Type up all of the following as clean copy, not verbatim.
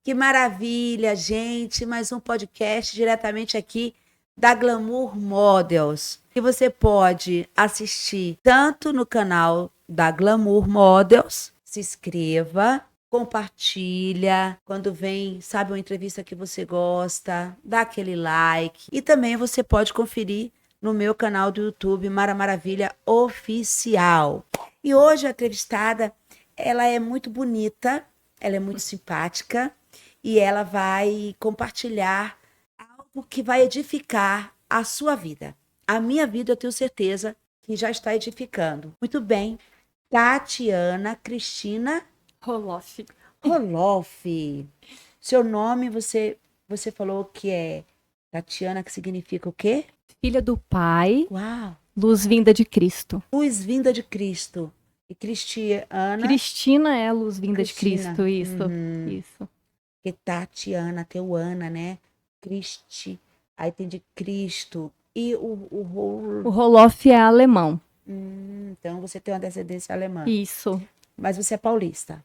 Que maravilha, gente! Mais um podcast diretamente aqui da Glamour Models, que você pode assistir tanto no canal da Glamour Models, se inscreva, compartilha, quando vem, sabe, uma entrevista que você gosta, dá aquele like. E também você pode conferir no meu canal do YouTube, Mara Maravilha Oficial. E hoje a entrevistada, ela é muito bonita, ela é muito simpática e ela vai compartilhar algo que vai edificar a sua vida. A minha vida, eu tenho certeza que já está edificando. Muito bem. Tatiana Cristina Roloff. Roloff. Seu nome, você falou que é Tatiana, que significa o quê? Filha do Pai, Uau! luz vinda de Cristo. Luz vinda de Cristo. E Cristiana... Cristina é a luz vinda Cristina. de Cristo, isso. Uhum. Isso. Que Tatiana, teu Ana, né? Cristi. Aí tem de Cristo. E O Roloff é alemão. Então você tem uma descendência alemã. Isso. Mas você é paulista.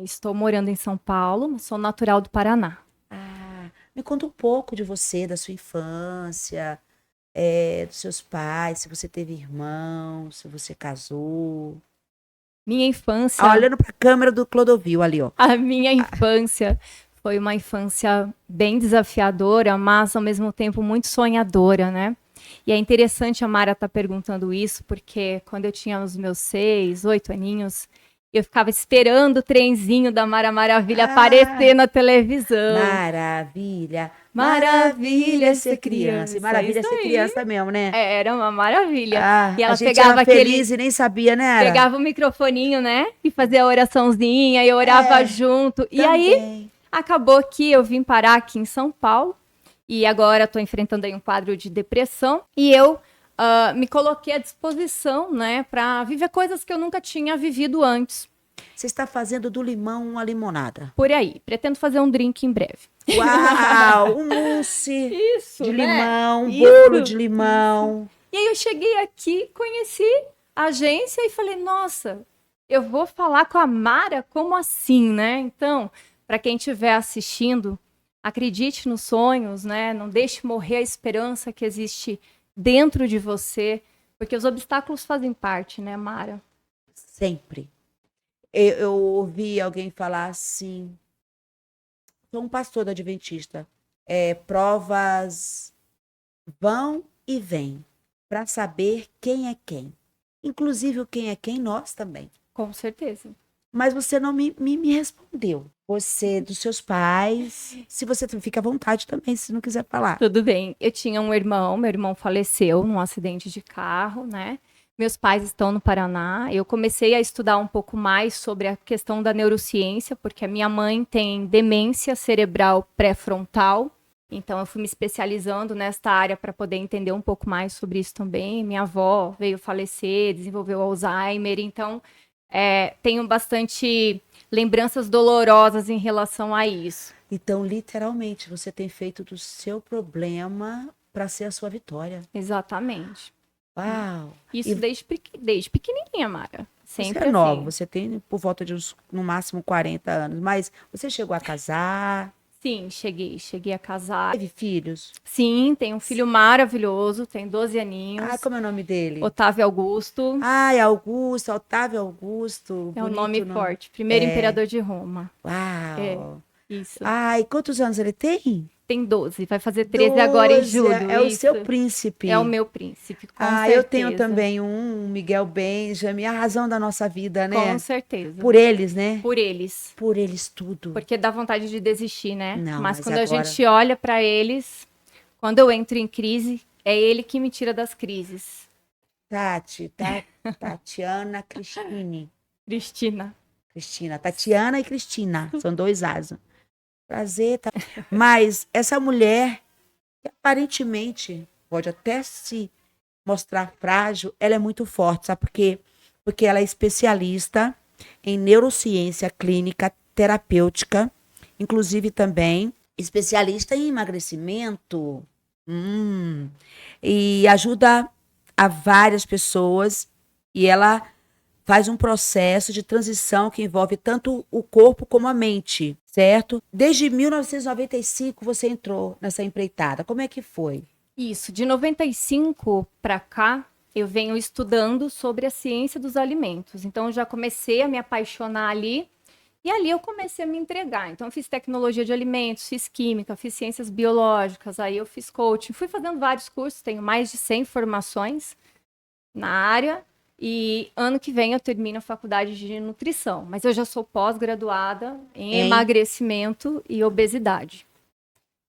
Estou morando em São Paulo, mas sou natural do Paraná. Me conta um pouco de você, da sua infância, dos seus pais, se você teve irmãos, se você casou. Minha infância... Olhando para a câmera do Clodovil ali, ó. A minha infância foi uma infância bem desafiadora, mas ao mesmo tempo muito sonhadora, né? E é interessante a Mara estar perguntando isso, porque quando eu tinha os meus 6, 8 aninhos, eu ficava esperando o trenzinho da Mara Maravilha aparecer na televisão. Maravilha, maravilha ser criança. E maravilha isso ser aí. criança mesmo, né? Era uma maravilha. E ela a gente pegava era feliz e nem sabia, né? Era? Pegava o microfoninho, né? E fazia a oraçãozinha, e eu orava junto. E aí, acabou que eu vim parar aqui em São Paulo. E agora estou enfrentando aí um quadro de depressão. E eu me coloquei à disposição, né? Para viver coisas que eu nunca tinha vivido antes. Você está fazendo do limão uma limonada. Por aí. Pretendo fazer um drink em breve. Uau! Um mousse de né? limão, um bolo de limão. E aí eu cheguei aqui, conheci a agência e falei, nossa, eu vou falar com a Mara, como assim, né? Então, para quem estiver assistindo, acredite nos sonhos, né? Não deixe morrer a esperança que existe dentro de você, porque os obstáculos fazem parte, né, Mara? Sempre. Eu ouvi alguém falar assim, sou um pastor da Adventista, provas vão e vêm para saber quem é quem. Inclusive o quem é quem, nós também. Com certeza. Mas você não me respondeu. Você, dos seus pais, se você fica à vontade também, se não quiser falar. Tudo bem. Eu tinha um irmão, meu irmão faleceu num acidente de carro, né? Meus pais estão no Paraná. Eu comecei a estudar um pouco mais sobre a questão da neurociência, porque a minha mãe tem demência cerebral pré-frontal. Então, eu fui me especializando nesta área para poder entender um pouco mais sobre isso também. Minha avó veio falecer, desenvolveu Alzheimer. Então, tenho bastante lembranças dolorosas em relação a isso. Então, literalmente, você tem feito do seu problema para ser a sua vitória. Exatamente. Uau! Isso desde pequenininha, Mara. Sempre você é nova, assim. você tem por volta de uns, no máximo, 40 anos. Mas você chegou a casar? Sim, cheguei a casar. Teve filhos? Sim, tem um filho maravilhoso, tem 12 aninhos. Como é o nome dele? Otávio Augusto. Augusto, Otávio Augusto. É um nome forte. Primeiro imperador de Roma. Uau! Isso. E quantos anos ele tem? Tem 12, vai fazer 13 agora em julho. É o seu príncipe. É o meu príncipe, com certeza. Eu tenho também um Miguel Benjamin, a razão da nossa vida, né? Com certeza. Por eles, né? Por eles. Por eles tudo. Porque dá vontade de desistir, né? Não, mas quando agora... a gente olha para eles, quando eu entro em crise, é ele que me tira das crises. Tatiana Cristine. Cristina. Tatiana e Cristina, são 2 As. Prazer, tá? Mas essa mulher, que aparentemente pode até se mostrar frágil, ela é muito forte, sabe por quê? Porque ela é especialista em neurociência clínica terapêutica, inclusive também especialista em emagrecimento, e ajuda a várias pessoas, e ela faz um processo de transição que envolve tanto o corpo como a mente. certo? Desde 1995 você entrou nessa empreitada. Como é que foi? Isso, de 95 para cá, eu venho estudando sobre a ciência dos alimentos. Então, eu já comecei a me apaixonar ali, e ali eu comecei a me entregar. Então, eu fiz tecnologia de alimentos, fiz química, fiz ciências biológicas, aí eu fiz coaching, fui fazendo vários cursos, tenho mais de 100 formações na área, e ano que vem eu termino a faculdade de nutrição. Mas eu já sou pós-graduada em emagrecimento e obesidade.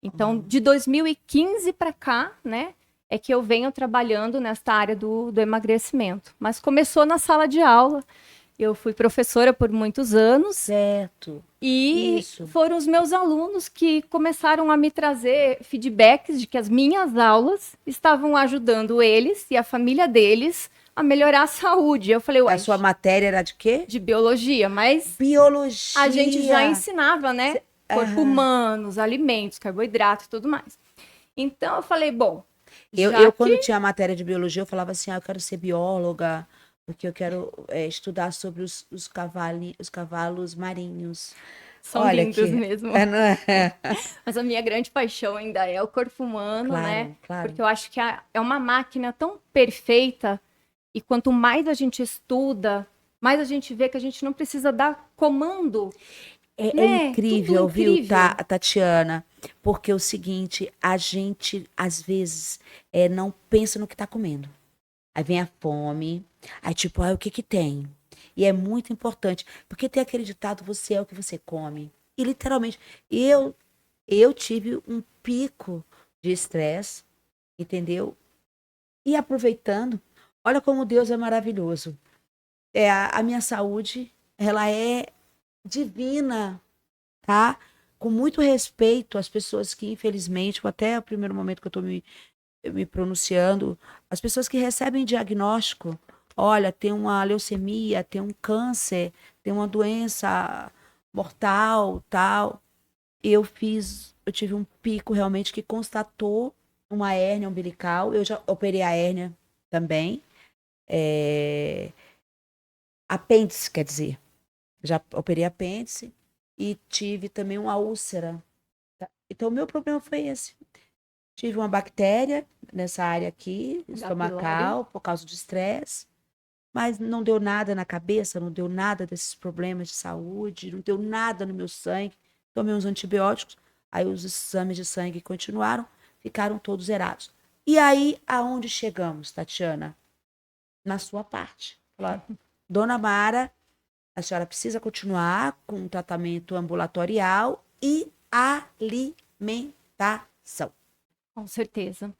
Então, de 2015 para cá, né, é que eu venho trabalhando nesta área do emagrecimento. Mas começou na sala de aula. Eu fui professora por muitos anos. Certo. E Isso. foram os meus alunos que começaram a me trazer feedbacks de que as minhas aulas estavam ajudando eles e a família deles a melhorar a saúde. Eu falei, ué, A sua matéria era de quê? de biologia, mas Biologia. a gente já ensinava, né? Corpo Aham. humano, os alimentos, carboidrato e tudo mais. Então eu falei, bom, Quando tinha matéria de biologia, eu falava assim, eu quero ser bióloga, porque eu quero estudar sobre os cavalos marinhos. são Olha lindos que... mesmo. Não é? Mas a minha grande paixão ainda é o corpo humano, né? Claro. Porque eu acho que é uma máquina tão perfeita, e quanto mais a gente estuda, mais a gente vê que a gente não precisa dar comando. É Né? incrível, Tudo viu, incrível. Tatiana? Porque é o seguinte, a gente, às vezes, não pensa no que tá comendo. Aí vem a fome, aí tipo, o que que tem? E é muito importante, porque tem aquele ditado, você é o que você come. E literalmente, eu tive um pico de estresse, entendeu? E aproveitando, olha como Deus é maravilhoso. A minha saúde, ela é divina, tá? Com muito respeito às pessoas que, infelizmente, até o primeiro momento que eu estou me pronunciando, as pessoas que recebem diagnóstico, olha, tem uma leucemia, tem um câncer, tem uma doença mortal, tal. Eu tive um pico realmente que constatou uma hérnia umbilical. Eu já operei a hérnia também. Apêndice, quer dizer. Já operei apêndice e tive também uma úlcera. Tá? Então, o meu problema foi esse. Tive uma bactéria nessa área aqui, estomacal, por causa do estresse, mas não deu nada na cabeça, não deu nada desses problemas de saúde, não deu nada no meu sangue. Tomei uns antibióticos, aí os exames de sangue continuaram, ficaram todos zerados. E aí, aonde chegamos, Tatiana? Na sua parte. Falaram, Dona Mara, a senhora precisa continuar com um tratamento ambulatorial e alimentação. Com certeza.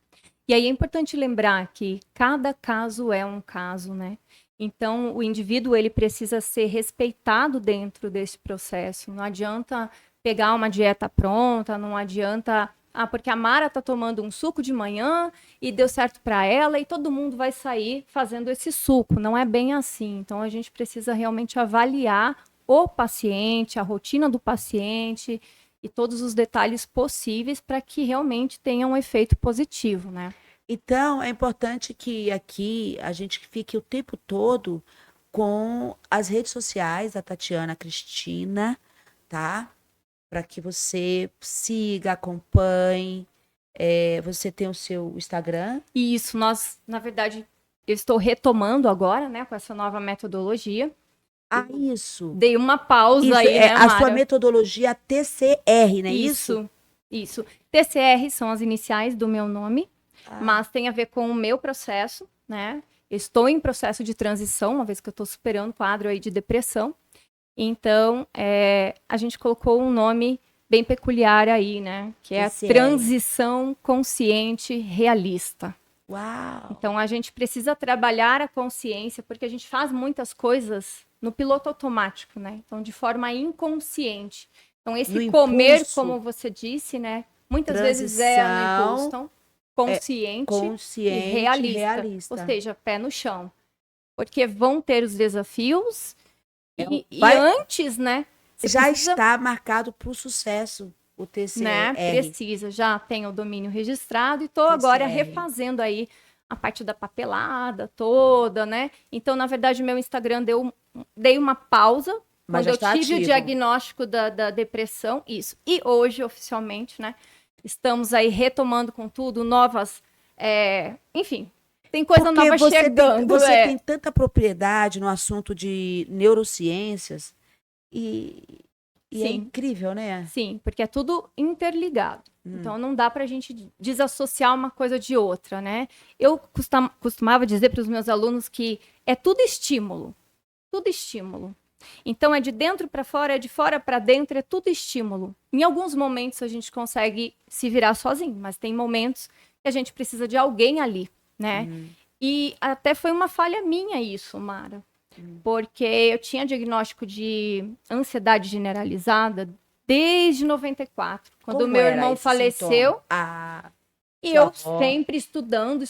E aí é importante lembrar que cada caso é um caso, né? Então, o indivíduo, ele precisa ser respeitado dentro desse processo. Não adianta pegar uma dieta pronta, não adianta... porque a Mara tá tomando um suco de manhã e deu certo para ela e todo mundo vai sair fazendo esse suco. Não é bem assim. Então, a gente precisa realmente avaliar o paciente, a rotina do paciente e todos os detalhes possíveis para que realmente tenha um efeito positivo, né? Então, é importante que aqui a gente fique o tempo todo com as redes sociais da Tatiana Cristina, tá? Para que você siga, acompanhe. Você tem o seu Instagram? E isso, na verdade, eu estou retomando agora, né, com essa nova metodologia. Isso. Dei uma pausa Isso, aí, né, a Mara? sua metodologia TCR, não é isso? Isso. TCR são as iniciais do meu nome, mas tem a ver com o meu processo, né? Estou em processo de transição, uma vez que eu estou superando o quadro aí de depressão. Então, a gente colocou um nome bem peculiar aí, né? Que é a transição consciente realista. Uau! Então, a gente precisa trabalhar a consciência, porque a gente faz muitas coisas no piloto automático, né? Então, de forma inconsciente. Então, esse comer, impulso, como você disse, né? Muitas vezes é no impulso. Então, consciente e realista. Ou seja, pé no chão. Porque vão ter os desafios e antes, né? Já está marcado para o sucesso o TCR. Né? Precisa, já tem o domínio registrado e estou agora refazendo aí a parte da papelada toda, né? Então, na verdade, meu Instagram dei uma pausa Quando eu tive o diagnóstico da depressão, isso. E hoje, oficialmente, né, estamos aí retomando com tudo, novas, enfim, tem coisa Porque nova chegando. Você tem tanta propriedade no assunto de neurociências e é incrível, né? Sim, porque é tudo interligado. Então, não dá pra gente desassociar uma coisa de outra, né? Eu costumava dizer para os meus alunos que é tudo estímulo. Tudo estímulo. Então, é de dentro para fora, é de fora para dentro, é tudo estímulo. Em alguns momentos, a gente consegue se virar sozinho, mas tem momentos que a gente precisa de alguém ali, né? E até foi uma falha minha isso, Mara. Porque eu tinha diagnóstico de ansiedade generalizada desde 94, quando o meu irmão faleceu. E eu sempre estudando,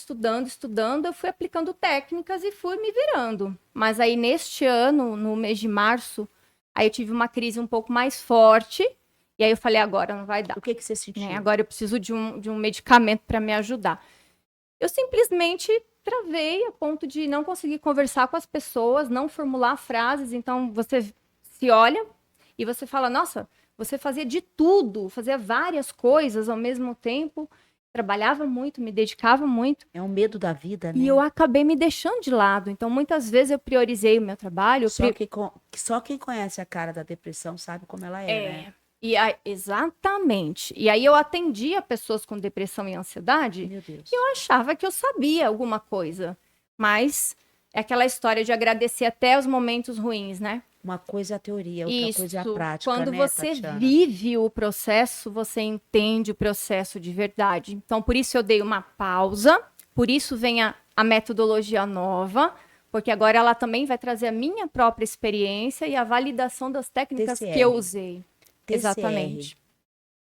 eu fui aplicando técnicas e fui me virando. Mas aí, neste ano, no mês de março, aí eu tive uma crise um pouco mais forte. E aí eu falei, agora não vai dar. O que você sentiu? Agora eu preciso de um medicamento para me ajudar. Eu simplesmente travei a ponto de não conseguir conversar com as pessoas, não formular frases. Então, você se olha e você fala, nossa, você fazia de tudo, fazia várias coisas ao mesmo tempo, trabalhava muito, me dedicava muito. É um medo da vida, né? E eu acabei me deixando de lado. Então, muitas vezes eu priorizei o meu trabalho. Só quem conhece a cara da depressão sabe como ela né? Exatamente. E aí eu atendia pessoas com depressão e ansiedade. Meu Deus. E eu achava que eu sabia alguma coisa. Mas é aquela história de agradecer até os momentos ruins, né? Uma coisa é a teoria, outra coisa é a prática, quando né, você Tatiana? vive o processo, você entende o processo de verdade. Então, por isso eu dei uma pausa. Por isso vem a metodologia nova. Porque agora ela também vai trazer a minha própria experiência e a validação das técnicas que eu usei. TCR. Exatamente.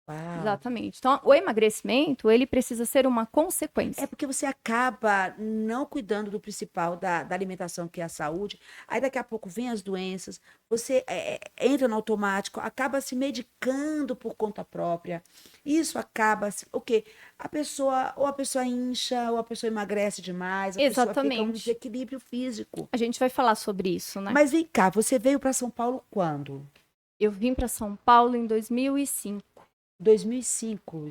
Uau. Exatamente. Então, o emagrecimento, ele precisa ser uma consequência. É porque você acaba não cuidando do principal, da alimentação, que é a saúde. Aí, daqui a pouco, vem as doenças. Você entra no automático, acaba se medicando por conta própria. Isso acaba... O quê? A pessoa incha, ou a pessoa emagrece demais. Exatamente. Pessoa fica um desequilíbrio físico. A gente vai falar sobre isso, né? Mas vem cá, você veio para São Paulo quando? Eu vim para São Paulo em 2005. 2005,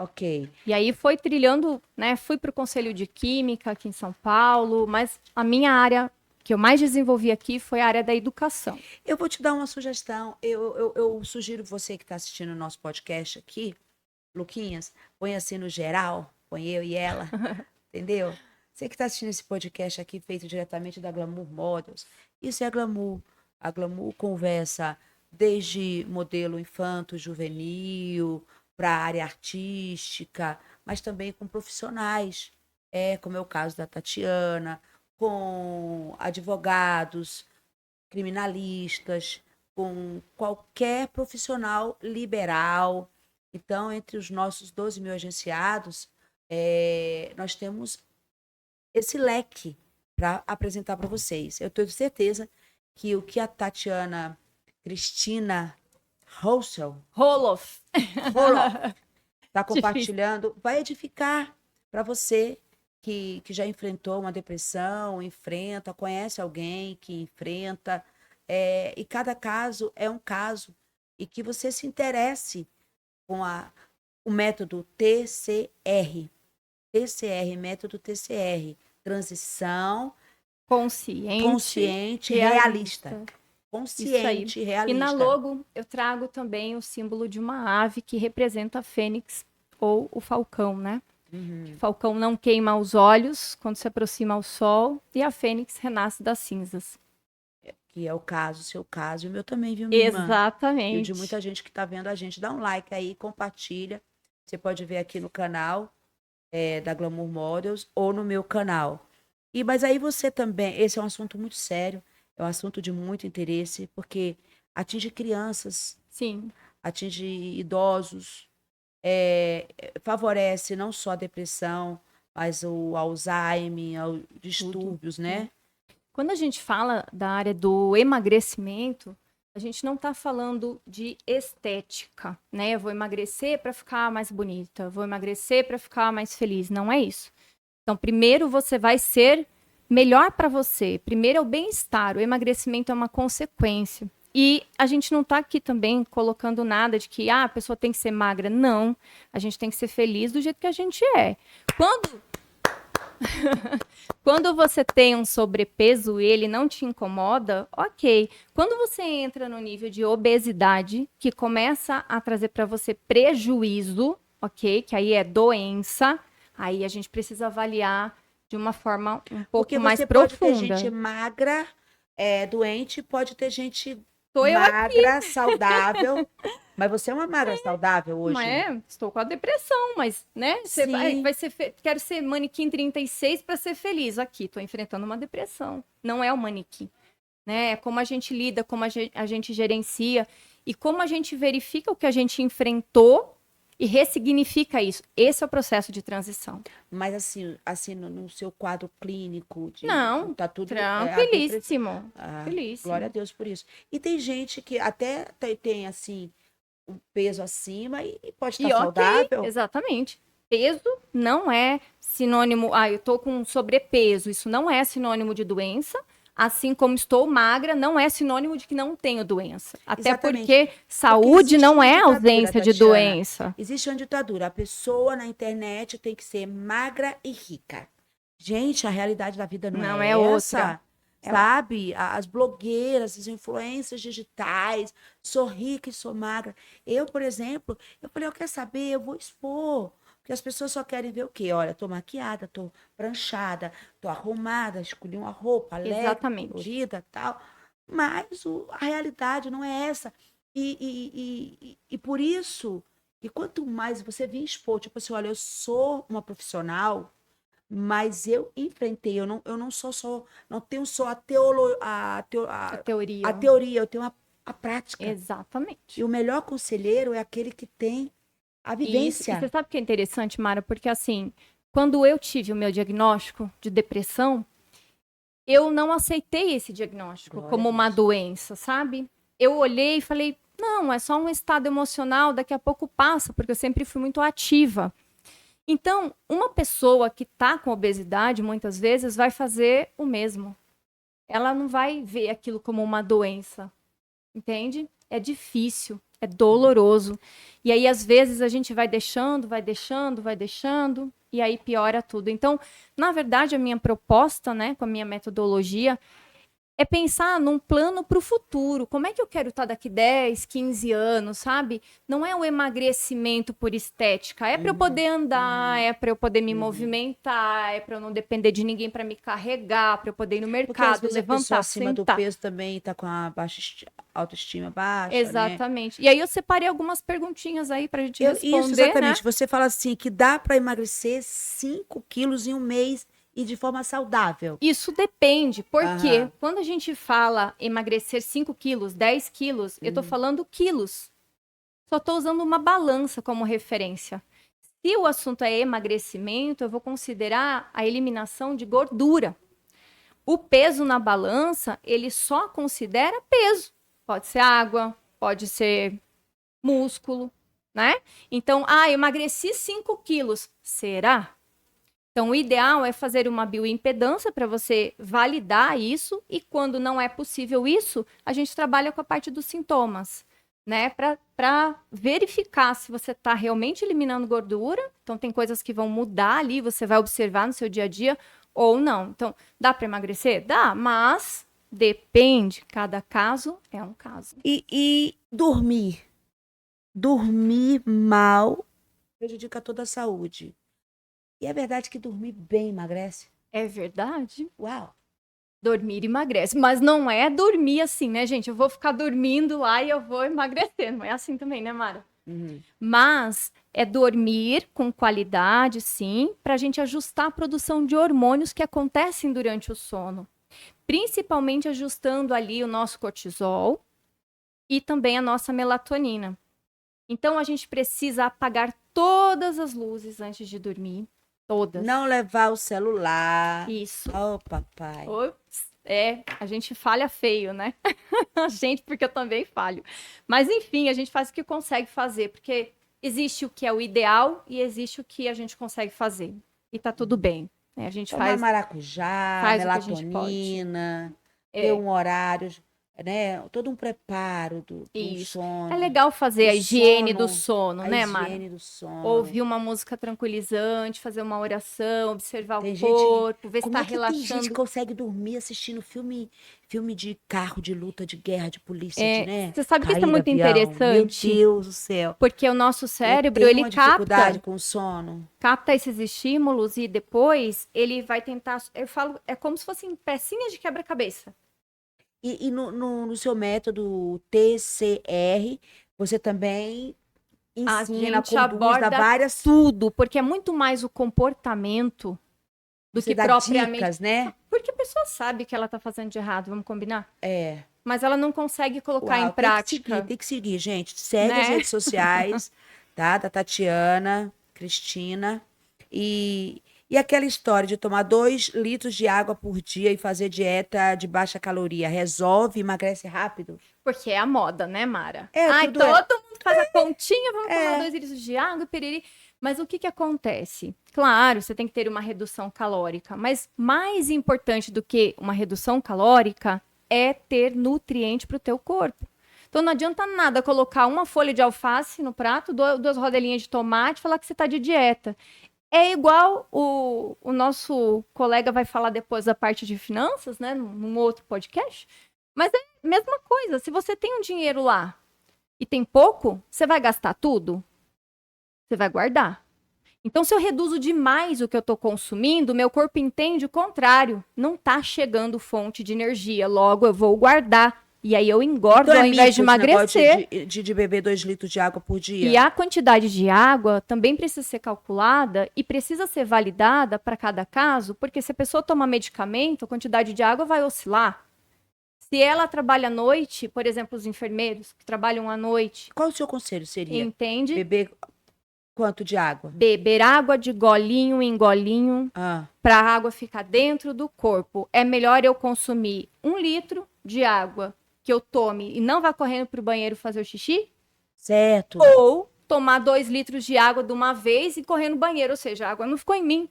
ok. E aí foi trilhando, né? Fui para o Conselho de Química aqui em São Paulo, mas a minha área que eu mais desenvolvi aqui foi a área da educação. Eu vou te dar uma sugestão. Eu sugiro você que está assistindo o nosso podcast aqui, Luquinhas, põe assim no geral, põe eu e ela, entendeu? Você que está assistindo esse podcast aqui, feito diretamente da Glamour Models, isso é a Glamour. A Glamour conversa desde modelo infanto-juvenil, para a área artística, mas também com profissionais, como é o caso da Tatiana, com advogados, criminalistas, com qualquer profissional liberal. Então, entre os nossos 12 mil agenciados, nós temos esse leque para apresentar para vocês. Eu tenho certeza que o que a Tatiana Cristina Roloff está compartilhando vai edificar para você que já enfrentou uma depressão, conhece alguém que enfrenta, e cada caso é um caso, e que você se interesse com o método TCR, método TCR, transição consciente realista. Consciente, realista. E na logo eu trago também o símbolo de uma ave que representa a fênix ou o falcão, né? O falcão não queima os olhos quando se aproxima ao sol e a fênix renasce das cinzas. Que é o seu caso e o meu também, viu, minha irmã? Exatamente. E de muita gente que está vendo a gente. Dá um like aí, compartilha. Você pode ver aqui no canal da Glamour Models ou no meu canal. Mas aí você também, esse é um assunto muito sério, é um assunto de muito interesse, porque atinge crianças, sim, atinge idosos, favorece não só a depressão, mas o Alzheimer, os distúrbios, né? Quando a gente fala da área do emagrecimento, a gente não está falando de estética, né? Eu vou emagrecer para ficar mais bonita, vou emagrecer para ficar mais feliz. Não é isso. Então, primeiro você vai ser melhor para você. Primeiro é o bem-estar. O emagrecimento é uma consequência. E a gente não tá aqui também colocando nada de que a pessoa tem que ser magra. Não. A gente tem que ser feliz do jeito que a gente é. Quando você tem um sobrepeso e ele não te incomoda, ok. Quando você entra no nível de obesidade, que começa a trazer para você prejuízo, ok? Que aí é doença, aí a gente precisa avaliar de uma forma um pouco mais profunda. Pode ter gente magra, doente, pode ter gente Tô eu magra, saudável. Mas você é uma magra saudável hoje? Estou com a depressão, mas, né? Você Sim. quero ser manequim 36 para ser feliz. Aqui, estou enfrentando uma depressão. Não é o manequim, né? É como a gente lida, como a gente gerencia e como a gente verifica o que a gente enfrentou e ressignifica isso. Esse é o processo de transição. Mas assim no seu quadro clínico, Não, tá tudo tranquilíssimo. Felíssimo. Glória a Deus por isso. E tem gente que até tem assim um peso acima e pode estar saudável. Exatamente. Peso não é sinônimo. Eu tô com sobrepeso. Isso não é sinônimo de doença. Assim como estou magra, não é sinônimo de que não tenho doença. Até Exatamente. porque saúde não é ditadura, ausência de Tatiana. doença. Existe uma ditadura. A pessoa na internet tem que ser magra e rica. Gente, a realidade da vida não é essa. Outra. Sabe? As blogueiras, as influências digitais, sou rica e sou magra. Eu, por exemplo, eu falei, eu quero saber, eu vou expor. Porque as pessoas só querem ver o quê? Olha, tô maquiada, tô pranchada, tô arrumada, escolhi uma roupa leve, colorida, tal. Mas a realidade não é essa. E por isso, e quanto mais você vir expor, tipo assim, olha, eu sou uma profissional, mas eu enfrentei, eu não sou só, não tenho só a teoria, eu tenho a prática. Exatamente. E o melhor conselheiro é aquele que tem a vivência. E você sabe o que é interessante, Mara? Porque assim, quando eu tive o meu diagnóstico de depressão, eu não aceitei esse diagnóstico como uma doença, sabe? Eu olhei e falei, não, é só um estado emocional, daqui a pouco passa, porque eu sempre fui muito ativa. Então, uma pessoa que está com obesidade, muitas vezes, vai fazer o mesmo. Ela não vai ver aquilo como uma doença, entende? É difícil, é doloroso. E aí, às vezes, a gente vai deixando, e aí piora tudo. Então, na verdade, a minha proposta, né, com a minha metodologia, é pensar num plano para o futuro. Como é que eu quero estar daqui 10, 15 anos, sabe? Não é o emagrecimento por estética. É para eu poder andar, é para eu poder me movimentar, é para eu não depender de ninguém para me carregar, para eu poder ir no mercado, porque às vezes levantar, a pessoa acima sentar. do peso também está com a autoestima baixa, Exatamente. Né? E aí eu separei algumas perguntinhas aí para a gente responder, isso, exatamente. né? Você fala assim, que dá para emagrecer 5 quilos em um mês e de forma saudável. Isso depende, porque quando a gente fala emagrecer 5 quilos, 10 quilos, eu tô falando quilos. Só tô usando uma balança como referência. Se o assunto é emagrecimento, eu vou considerar a eliminação de gordura. O peso na balança, ele só considera peso. Pode ser água, pode ser músculo, né? Então, emagreci 5 quilos. Será? Então, o ideal é fazer uma bioimpedância para você validar isso e quando não é possível isso, a gente trabalha com a parte dos sintomas, né? Para verificar se você está realmente eliminando gordura. Então, tem coisas que vão mudar ali, você vai observar no seu dia a dia ou não. Então, dá para emagrecer? Dá, mas depende. Cada caso é um caso. E dormir? Dormir mal prejudica toda a saúde. E é verdade que dormir bem emagrece? É verdade. Uau! Dormir emagrece. Mas não é dormir assim, né, gente? Eu vou ficar dormindo lá e eu vou emagrecer. Não é assim também, né, Mara? Mas é dormir com qualidade, sim, para a gente ajustar a produção de hormônios que acontecem durante o sono. Principalmente ajustando ali o nosso cortisol e também a nossa melatonina. Então, a gente precisa apagar todas as luzes antes de dormir. Todas. Não levar o celular. Isso. Oh, papai. Ops, a gente falha feio, né? A gente, porque eu também falho. Mas, enfim, a gente faz o que consegue fazer, porque existe o que é o ideal e existe o que a gente consegue fazer. E tá tudo bem. Né? A gente Tomar maracujá, melatonina, ter um horário. né? Todo um preparo do Isso. sono. É legal fazer O a higiene sono, do sono, a né, Mara? higiene do sono. Ouvir uma música tranquilizante, fazer uma oração, observar o Tem gente. corpo, ver se Como tá é que tem gente que relaxando. consegue dormir assistindo filme de carro, de luta, de guerra, de polícia, de, né? Você sabe que isso é Cair do muito avião. Meu interessante? Deus do céu. Porque o nosso Eu cérebro, tenho ele uma dificuldade capta, com o sono. capta esses estímulos e depois ele vai tentar, eu falo, é como se fossem pecinhas de quebra-cabeça. E no seu método TCR, você também A ensina, gente conduz, dá aborda várias. tudo, porque é muito mais o comportamento do Você que dá propriamente. dicas, né? Porque a pessoa sabe que ela tá fazendo de errado, vamos combinar? É. Mas ela não consegue colocar em Uau, prática, tem que seguir, gente. Segue as né? redes sociais, tá? Da Tatiana, Cristina. E aquela história de tomar 2 litros de água por dia e fazer dieta de baixa caloria. Resolve, emagrece rápido? Porque é a moda, né, Mara? É, Ai, tudo todo mundo faz a continha, vamos tomar é. 2 litros de água, piriri. Mas o que que acontece? Claro, você tem que ter uma redução calórica, mas mais importante do que uma redução calórica é ter nutriente para o teu corpo. Então não adianta nada colocar uma folha de alface no prato, 2 rodelinhas de tomate e falar que você está de dieta. É igual o nosso colega vai falar depois da parte de finanças, né, num outro podcast. Mas é a mesma coisa. Se você tem um dinheiro lá e tem pouco, você vai gastar tudo? Você vai guardar. Então, se eu reduzo demais o que eu estou consumindo, meu corpo entende o contrário. Não está chegando fonte de energia. Logo, eu vou guardar. E aí eu engordo Então ao invés de mito esse negócio emagrecer. de beber 2 litros de água por dia. E a quantidade de água também precisa ser calculada e precisa ser validada para cada caso, porque se a pessoa toma medicamento, a quantidade de água vai oscilar. Se ela trabalha à noite, por exemplo, os enfermeiros que trabalham à noite, Qual o seu conselho seria? entende? Beber quanto de água? Beber água de golinho em golinho Ah, para a água ficar dentro do corpo. É melhor eu consumir 1 litro de água que eu tome e não vá correndo para o banheiro fazer o xixi? certo. Ou tomar 2 litros de água de uma vez e correr no banheiro, ou seja, a água não ficou em mim.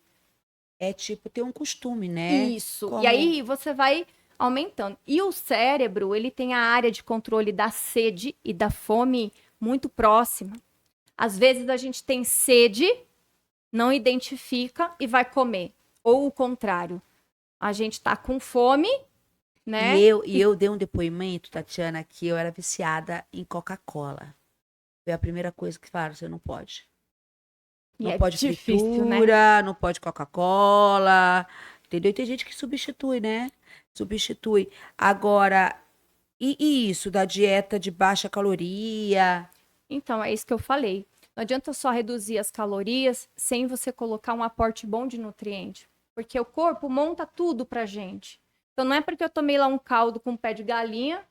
É tipo ter um costume, né? Isso. Como- E aí você vai aumentando. E o cérebro, ele tem a área de controle da sede e da fome muito próxima. Às vezes a gente tem sede, não identifica e vai comer. Ou o contrário. A gente tá com fome, né? E eu dei um depoimento, Tatiana, que eu era viciada em Coca-Cola. Foi a primeira coisa que falaram, você não pode. E Não é pode difícil, né? fritura, não pode Coca-Cola, entendeu? E tem gente que substitui, né? Substitui. Agora, e isso da dieta de baixa caloria? Então, é isso que eu falei. Não adianta só reduzir as calorias sem você colocar um aporte bom de nutriente. Porque o corpo monta tudo pra gente. Então, não é porque eu tomei lá um caldo com pé de galinha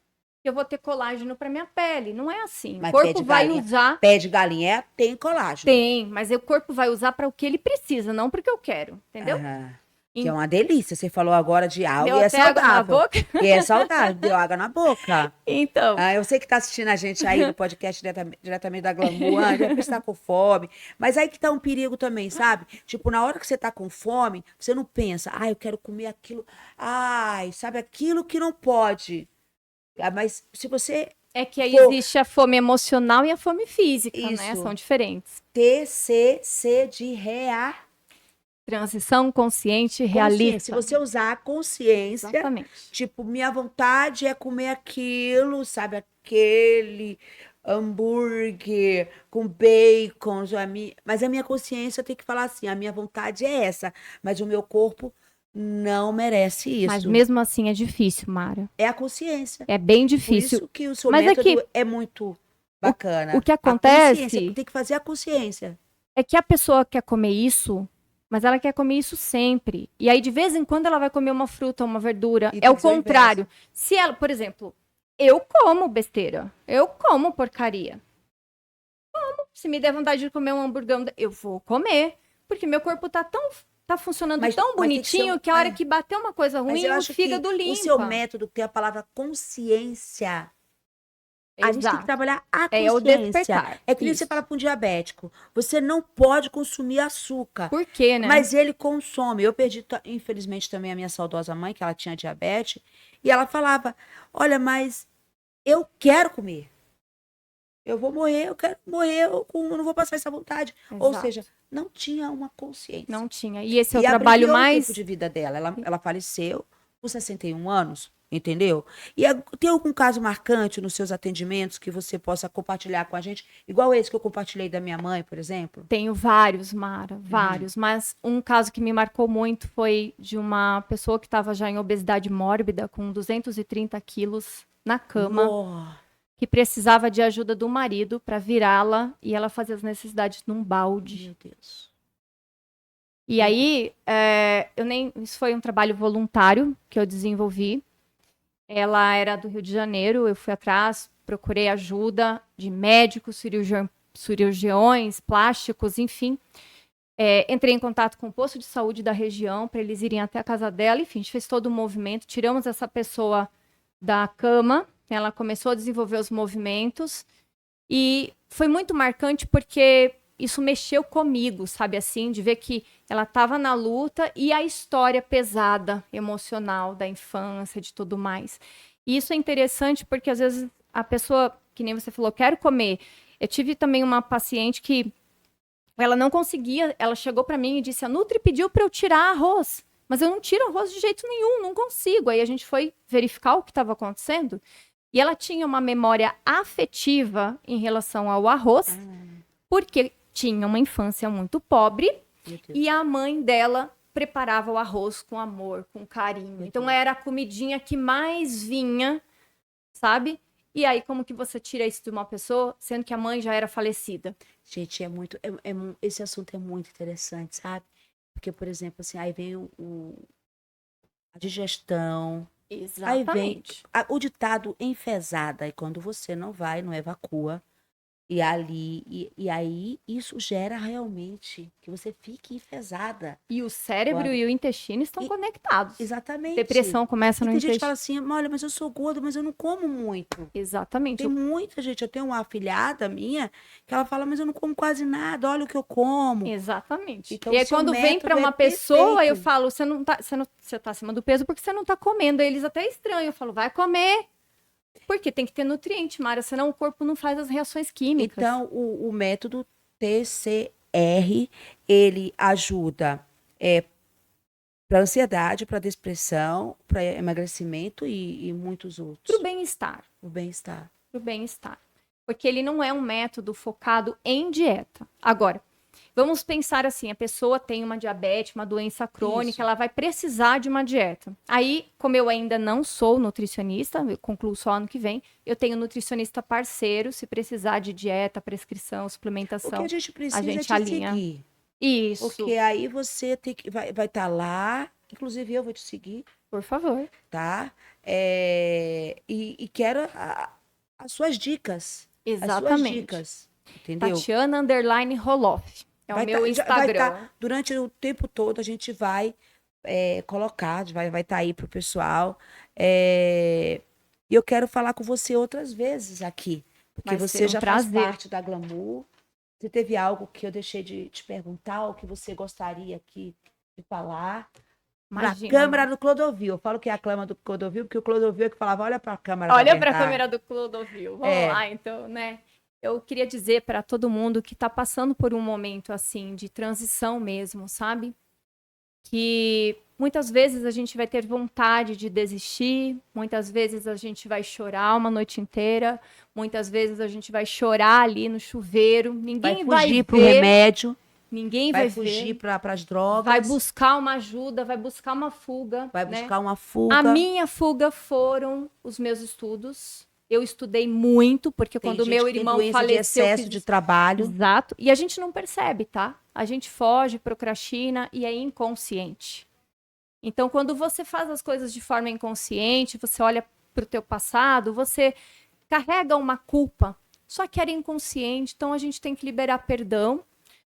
que eu vou ter colágeno pra minha pele. Não é assim. Mas O corpo vai usar. pé de galinha tem colágeno. Tem, mas o corpo vai usar para o que ele precisa, não porque eu quero. Entendeu? Aham. Que é uma delícia. Você falou agora de algo Deu e é até água na saudável. boca? E é saudável, deu água na boca. Então. Ah, eu sei que tá assistindo a gente aí no podcast diretamente da Glamour, já está com fome. Mas aí que tá um perigo também, sabe? Tipo, na hora que você tá com fome, você não pensa, eu quero comer aquilo. Ai, sabe, aquilo que não pode. Mas se você É que aí for existe a fome emocional e a fome física, né? Isso. São diferentes. TCC de Transição consciente consciência. realista. Se você usar a consciência, Exatamente. tipo, minha vontade é comer aquilo, sabe? Aquele hambúrguer com bacon. Mas a minha consciência tem que falar assim: a minha vontade é essa, mas o meu corpo não merece isso. Mas mesmo assim é difícil, Mara. É a consciência. É bem Por difícil. isso que o seu Mas método é muito bacana. o que A acontece- consciência, tem que fazer a consciência. É que a pessoa quer comer isso, mas ela quer comer isso sempre. E aí, de vez em quando, ela vai comer uma fruta, uma verdura. E É tem o que ser o contrário. Se ela, por exemplo, eu como besteira. Eu como porcaria. Se me der vontade de comer um hamburgão, eu vou comer. Porque meu corpo tá funcionando Mas- tão mas tem que ser bonitinho um- que a hora que bater uma coisa Mas ruim, eu o acho que fígado limpa. o seu método tem a palavra consciência. A gente tem que Exato. trabalhar a É o consciência. despertar. É que nem você Isso. fala para um diabético, você não pode consumir açúcar. Por quê, né? Mas ele consome. Eu perdi, infelizmente, também a minha saudosa mãe, que ela tinha diabetes, e ela falava: olha, mas eu quero comer. Eu vou morrer, eu quero morrer, eu não vou passar essa vontade. Ou Exato. seja, não tinha uma consciência. Não tinha. E esse é o E trabalho abreviou o mais. tempo de vida dela. Ela faleceu com 61 anos, entendeu? E tem algum caso marcante nos seus atendimentos que você possa compartilhar com a gente? Igual esse que eu compartilhei da minha mãe, por exemplo? Tenho vários, Mara, vários. Mas um caso que me marcou muito foi de uma pessoa que estava já em obesidade mórbida, com 230 quilos na cama, Nó. que precisava de ajuda do marido para virá-la e ela fazia as necessidades num balde. Meu Deus. E aí, isso foi um trabalho voluntário que eu desenvolvi. Ela era do Rio de Janeiro, eu fui atrás, procurei ajuda de médicos, cirurgiões, plásticos, enfim. Entrei em contato com o posto de saúde da região para eles irem até a casa dela. Enfim, a gente fez todo o movimento, tiramos essa pessoa da cama, ela começou a desenvolver os movimentos e foi muito marcante porque isso mexeu comigo, sabe assim, de ver que ela estava na luta e a história pesada, emocional da infância, de tudo mais. E isso é interessante porque às vezes a pessoa, que nem você falou, quero comer. Eu tive também uma paciente que ela não conseguia, ela chegou para mim e disse: a Nutri pediu para eu tirar arroz, mas eu não tiro arroz de jeito nenhum, não consigo. Aí a gente foi verificar o que estava acontecendo e ela tinha uma memória afetiva em relação ao arroz, porque tinha uma infância muito pobre e a mãe dela preparava o arroz com amor, com carinho. Então era a comidinha que mais vinha, sabe? E aí, como que você tira isso de uma pessoa, sendo que a mãe já era falecida? Gente, esse assunto é muito interessante, sabe? Porque, por exemplo, assim, aí vem a digestão, aí vem Exatamente. o ditado enfesada, e quando você não vai, não evacua, e aí isso gera realmente que você fique enfesada. E o cérebro Quando- e o intestino estão E- conectados. Exatamente. Depressão começa E no tem gente que fala intestino. assim, olha, mas eu sou gorda, mas eu não como muito. Exatamente. Tem muita gente, eu tenho uma afilhada minha, que ela fala, mas eu não como quase nada, olha o que eu como. Exatamente. Então, E aí, seu quando vem método para uma é pessoa, eu perfeito. falo, você tá acima do peso porque você não tá comendo. Aí eles até estranham. Eu falo, vai comer. Porque tem que ter nutriente, Mara, senão o corpo não faz as reações químicas. Então, o método TCR, ele ajuda para ansiedade, para depressão, para emagrecimento e muitos outros. Pro bem-estar. O bem-estar. Pro bem-estar. Porque ele não é um método focado em dieta. Agora, vamos pensar assim, a pessoa tem uma diabetes, uma doença crônica, Isso. ela vai precisar de uma dieta. Aí, como eu ainda não sou nutricionista, eu concluo só ano que vem, eu tenho nutricionista parceiro, se precisar de dieta, prescrição, O suplementação, que a gente precisa a gente é te alinha. seguir. Isso, Porque aí você vai estar lá, inclusive eu vou te seguir, por favor. tá? E quero as suas dicas. As suas Exatamente. dicas. Entendeu? Tatiana_Roloff. É Vai o meu vai Instagram. durante o tempo todo a gente vai colocar, vai estar aí pro pessoal. E eu quero falar com você outras vezes aqui, porque Vai você ser um já faz prazer. parte da Glamour. Você teve algo que eu deixei de te perguntar, ou que você gostaria aqui de falar? Na Imagina. câmera do Clodovil. Eu falo que é a câmera do Clodovil, porque o Clodovil é que falava, olha para a câmera da Olha para a verdade. câmera do Clodovil. Vamos É. lá, então, né? Eu queria dizer para todo mundo que está passando por um momento assim de transição mesmo, sabe? Que muitas vezes a gente vai ter vontade de desistir, muitas vezes a gente vai chorar uma noite inteira, muitas vezes a gente vai chorar ali no chuveiro, ninguém Vai fugir vai pro ver, remédio, ninguém vai vai fugir ver, para as drogas, vai buscar uma ajuda, vai buscar uma fuga, vai né? buscar uma fuga. A minha fuga foram os meus estudos. Eu estudei muito, porque Tem quando gente meu que tem irmão doença faleceu, de excesso de trabalho. Exato. E a gente não percebe, tá? A gente foge, procrastina e é inconsciente. Então, quando você faz as coisas de forma inconsciente, você olha para o teu passado, você carrega uma culpa. Só que era inconsciente, então a gente tem que liberar perdão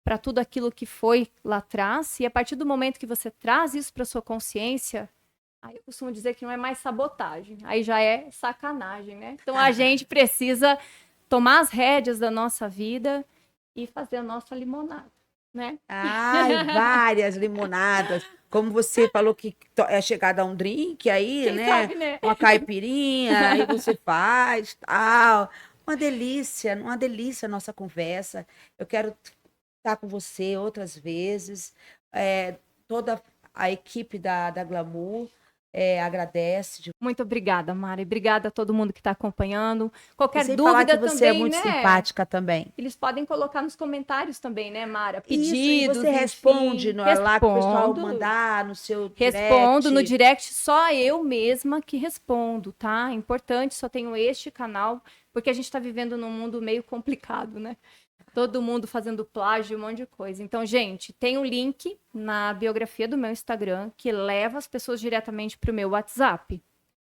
para tudo aquilo que foi lá atrás. E a partir do momento que você traz isso para sua consciência, Aí eu costumo dizer que não é mais sabotagem, aí já é sacanagem, né? Então a gente precisa tomar as rédeas da nossa vida e fazer a nossa limonada, né? Ai, várias limonadas. Como você falou que é chegada a um drink aí, Quem né? sabe, né? Uma caipirinha, aí você faz, tal. Uma delícia a nossa conversa. Eu quero estar com você outras vezes. Toda a equipe da Glamour agradece. Muito obrigada, Mari. Obrigada a todo mundo que está acompanhando. E Qualquer sem falar que dúvida você é também, muito né? simpática também. Eles podem colocar nos comentários também, né, Mara? Isso, e Pedidos, você responde enfim. lá que o pessoal Respondo. mandar no seu Respondo no direct. direct, só eu mesma que respondo, tá? Importante, só tenho este canal, porque a gente está vivendo num mundo meio complicado, né? Todo mundo fazendo plágio, um monte de coisa. Então, gente, tem um link na biografia do meu Instagram que leva as pessoas diretamente para o meu WhatsApp.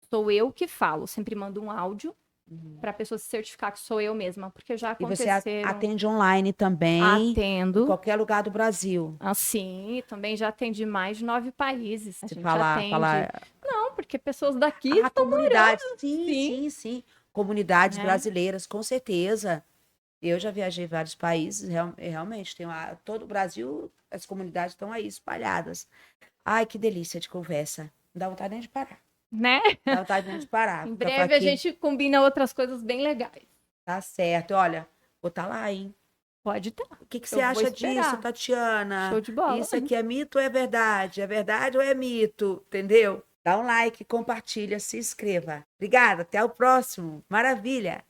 Sou eu que falo, sempre mando um áudio para a pessoa se certificar que sou eu mesma, porque já E você aconteceram. atende online também, em Atendo. qualquer lugar do Brasil. Assim, também já atendi mais de 9 países. A Se gente falar, atende. Não, porque pessoas daqui a estão comunidade, morando. sim, Sim. sim, sim. Comunidades Né? brasileiras, com certeza. Eu já viajei vários países, realmente, todo o Brasil, as comunidades estão aí espalhadas. Ai, que delícia de conversa. Não dá vontade nem de parar. Né? Não dá vontade nem de parar. Em Fica por breve a aqui. gente combina outras coisas bem legais. Tá certo. Olha, vou estar lá, hein? Pode ter. O que Eu você vou acha esperar. disso, Tatiana? Show de bola. Isso aqui é mito ou é verdade? É verdade ou é mito? Entendeu? Dá um like, compartilha, se inscreva. Obrigada, até o próximo. Maravilha!